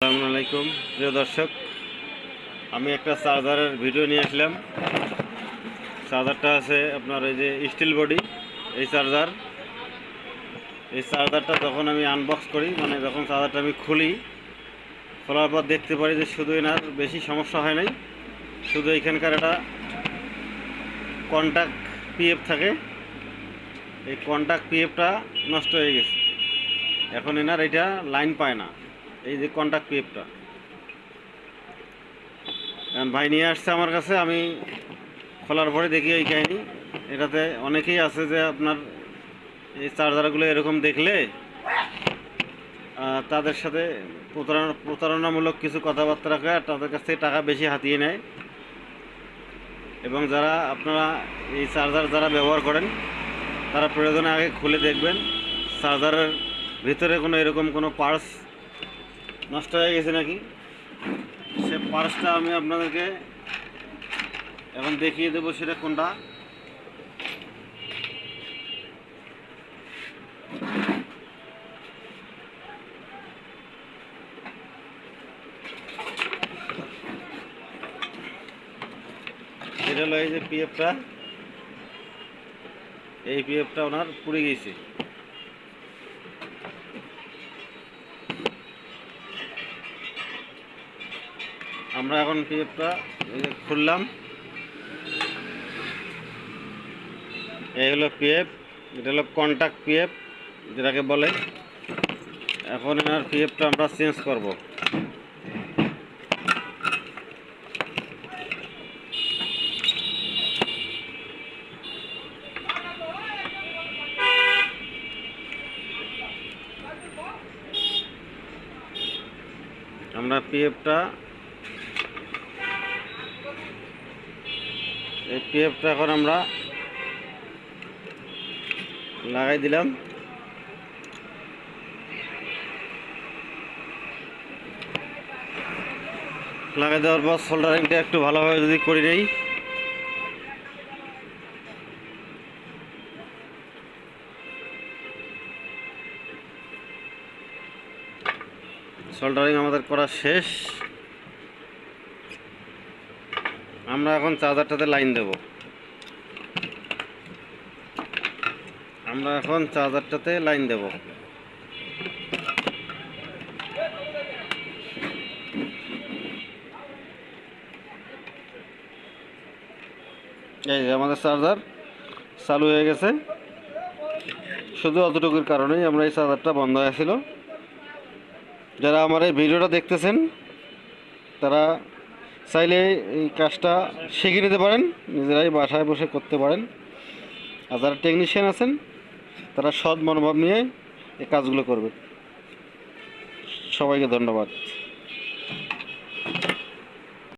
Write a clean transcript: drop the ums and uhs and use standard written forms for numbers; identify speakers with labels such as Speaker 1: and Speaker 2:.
Speaker 1: আসসালামু আলাইকুম প্রিয় দর্শক, আমি একটা চার্জারের ভিডিও নিয়ে আসলাম। চার্জারটা আছে আপনার এই যে স্টিল বডি। এই চার্জারটা যখন আমি আনবক্স করি, মানে যখন চার্জারটা আমি খোলার পর দেখতে পারি যে শুধু এনার বেশি সমস্যা হয় নাই, শুধু এখানকার একটা কন্টাক্ট পিএফ থাকে, এই কন্টাক্ট পিএফটা নষ্ট হয়ে গেছে। এখন এনার এটা লাইন পায় না, এই যে কন্টাক্ট পিএফটা ভাই নিয়ে আসছে আমার কাছে। আমি খোলার পরে দেখি এই কাহিনি। এটাতে অনেকেই আছে যে আপনার এই চার্জারগুলো এরকম দেখলে তাদের সাথে প্রতারণামূলক কিছু কথাবার্তা রাখে আর তাদের কাছ থেকে টাকা বেশি হাতিয়ে নেয়। এবং যারা আপনারা এই চার্জার যারা ব্যবহার করেন তারা প্রয়োজনে আগে খুলে দেখবেন চার্জারের ভিতরে এরকম কোনো পার্টস নষ্ট হয়ে গেছে নাকি। সে পার্টসটা আমি আপনাদেরকে এখন দেখিয়ে দেবো, সেটা কোনটা। এটা হলো এই যে পিএফটা, এই পিএফটা ওনার পুড়ে গেছে। আমরা এখন পিএফটা খুললাম। এই হলো পিএফ, এটা হলো কন্টাক্ট পিএফ যেটাকে বলে। এখন এনার পিএফটা আমরা চেঞ্জ করব। আমরা এই পিএফটা এখন আমরা লাগাই দিলাম। লাগাই দেওয়ার পর সোল্ডারিংটা একটু ভালোভাবে যদি করে নেই, সোল্ডারিং আমাদের করা শেষ। আমরা এখন চার্জারটাতে লাইন দেব। এই যে আমাদের চার্জার চালু হয়ে গেছে। শুধু অতটুকুর কারণেই আমরা এই চার্জারটা বন্ধ হয়েছিল। যারা আমার এই ভিডিওটা দেখতেছেন তারা চাইলে এই কাজটা শিখে নিতে পারেন, নিজেরাই বাসায় বসে করতে পারেন। আর যারা টেকনিশিয়ান আছেন তারা সৎ মনোভাব নিয়ে এই কাজগুলো করবেন। সবাইকে ধন্যবাদ।